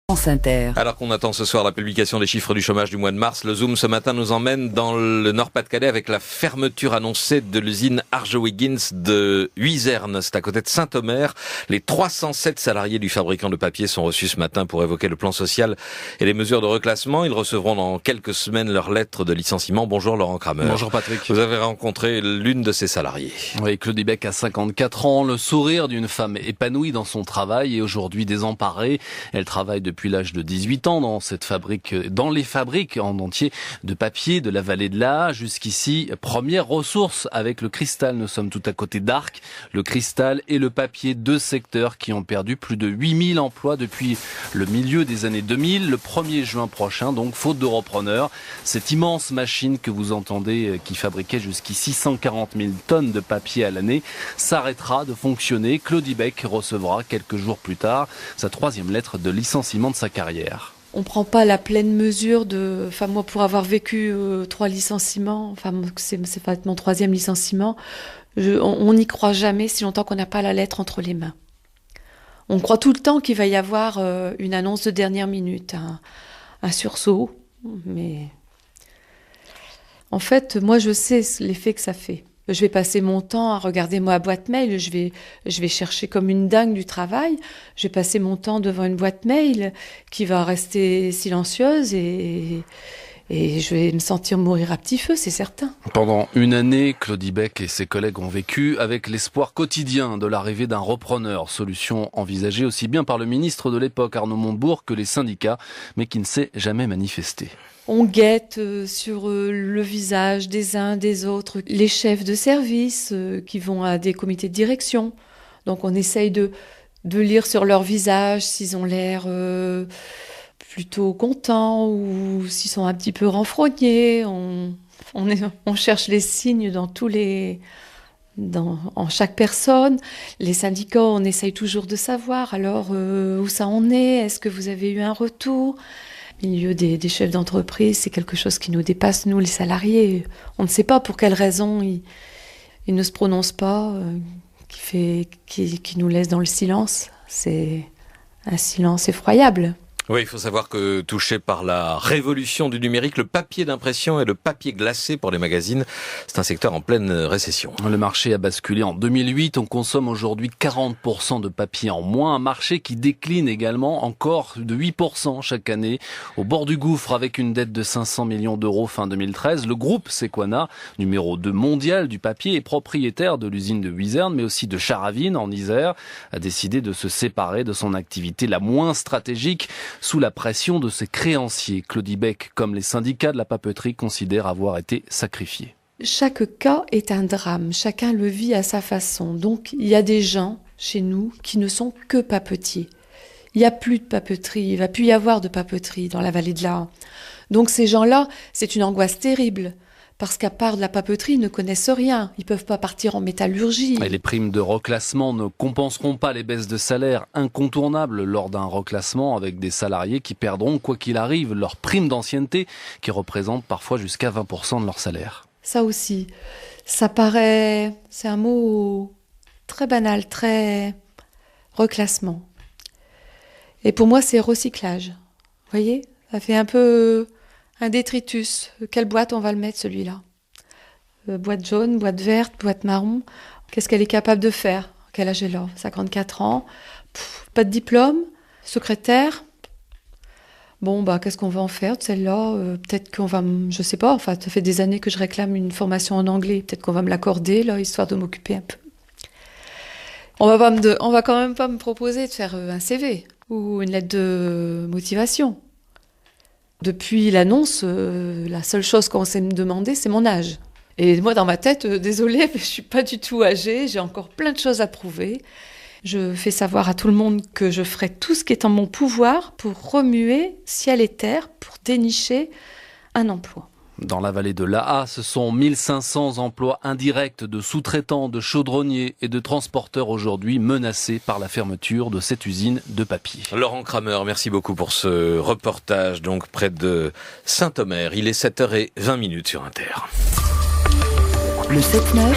France Inter. Alors qu'on attend ce soir la publication des chiffres du chômage du mois de mars, le Zoom ce matin nous emmène dans le Nord-Pas-de-Calais avec la fermeture annoncée de l'usine Arjowiggins de Huizerne. C'est à côté de Saint-Omer. Les 307 salariés du fabricant de papier sont reçus ce matin pour évoquer le plan social et les mesures de reclassement. Ils recevront dans quelques semaines leur lettre de licenciement. Bonjour Laurent Kramer. Bonjour Patrick. Vous avez rencontré l'une de ces salariés. Oui, Claudie Beck a 54 ans, le sourire d'une femme épanouie dans son travail et aujourd'hui désemparée. Elle travaille depuis l'âge de 18 ans dans les fabriques en entier de papier de la vallée de l'Aa. Jusqu'ici, première ressource avec le cristal. Nous sommes tout à côté d'Arc. Le cristal et le papier, deux secteurs qui ont perdu plus de 8000 emplois depuis le milieu des années 2000. Le 1er juin prochain, donc, faute de repreneurs. Cette immense machine que vous entendez, qui fabriquait jusqu'ici 140 000 tonnes de papier à l'année, s'arrêtera de fonctionner. Claudie Beck recevra quelques jours plus tard sa 3e lettre de licenciement de sa carrière. On prend pas la pleine mesure moi, pour avoir vécu 3 licenciements, c'est mon 3e licenciement, on n'y croit jamais si longtemps qu'on n'a pas la lettre entre les mains. On croit tout le temps qu'il va y avoir une annonce de dernière minute, un sursaut, mais en fait, moi je sais l'effet que ça fait. Je vais passer mon temps à regarder ma boîte mail, je vais chercher comme une dingue du travail, je vais passer mon temps devant une boîte mail qui va rester silencieuse et je vais me sentir mourir à petit feu, c'est certain. Pendant une année, Claudie Beck et ses collègues ont vécu avec l'espoir quotidien de l'arrivée d'un repreneur. Solution envisagée aussi bien par le ministre de l'époque, Arnaud Montebourg, que les syndicats, mais qui ne s'est jamais manifesté. On guette sur le visage des uns, des autres, les chefs de service qui vont à des comités de direction. Donc on essaye de lire sur leur visage s'ils ont l'air plutôt contents ou s'ils sont un petit peu renfrognés. On cherche les signes en chaque personne. Les syndicats, on essaye toujours de savoir alors où ça en est, est-ce que vous avez eu un retour ? Le milieu des chefs d'entreprise, c'est quelque chose qui nous dépasse, nous les salariés. On ne sait pas pour quelle raison ils ne se prononcent pas, qui nous laisse dans le silence. C'est un silence effroyable. Oui, il faut savoir que touché par la révolution du numérique, le papier d'impression et le papier glacé pour les magazines, c'est un secteur en pleine récession. Le marché a basculé en 2008. On consomme aujourd'hui 40% de papier en moins. Un marché qui décline également encore de 8% chaque année. Au bord du gouffre avec une dette de 500 millions d'euros fin 2013, le groupe Sequana, numéro 2 mondial du papier et propriétaire de l'usine de Huizerne, mais aussi de Charavine en Isère, a décidé de se séparer de son activité la moins stratégique sous la pression de ses créanciers. Claudie Beck, comme les syndicats de la papeterie, considèrent avoir été sacrifiés. Chaque cas est un drame, chacun le vit à sa façon. Donc il y a des gens chez nous qui ne sont que papetiers. Il n'y a plus de papeterie, il ne va plus y avoir de papeterie dans la vallée de l'Aa. Donc ces gens-là, c'est une angoisse terrible. Parce qu'à part de la papeterie, ils ne connaissent rien. Ils ne peuvent pas partir en métallurgie. Et les primes de reclassement ne compenseront pas les baisses de salaire incontournables lors d'un reclassement avec des salariés qui perdront, quoi qu'il arrive, leur prime d'ancienneté qui représente parfois jusqu'à 20% de leur salaire. Ça aussi, c'est un mot très banal, très reclassement. Et pour moi, c'est recyclage. Vous voyez, ça fait un peu un détritus. Quelle boîte on va le mettre, celui-là ? Boîte jaune, boîte verte, boîte marron. Qu'est-ce qu'elle est capable de faire ? Quel âge elle a ? 54 ans. Pas de diplôme. Secrétaire. Bon, qu'est-ce qu'on va en faire de celle-là ? Peut-être qu'on va... Je sais pas, ça fait des années que je réclame une formation en anglais. Peut-être qu'on va me l'accorder, là, histoire de m'occuper un peu. On va quand même pas me proposer de faire un CV ou une lettre de motivation. Depuis l'annonce, la seule chose qu'on sait me demander, c'est mon âge. Et moi, dans ma tête, désolée, mais je suis pas du tout âgée, j'ai encore plein de choses à prouver. Je fais savoir à tout le monde que je ferai tout ce qui est en mon pouvoir pour remuer ciel et terre, pour dénicher un emploi. Dans la vallée de l'Aa, ce sont 1500 emplois indirects de sous-traitants, de chaudronniers et de transporteurs aujourd'hui menacés par la fermeture de cette usine de papier. Laurent Kramer, merci beaucoup pour ce reportage, donc près de Saint-Omer. Il est 7h20 sur Inter. Le 7-9.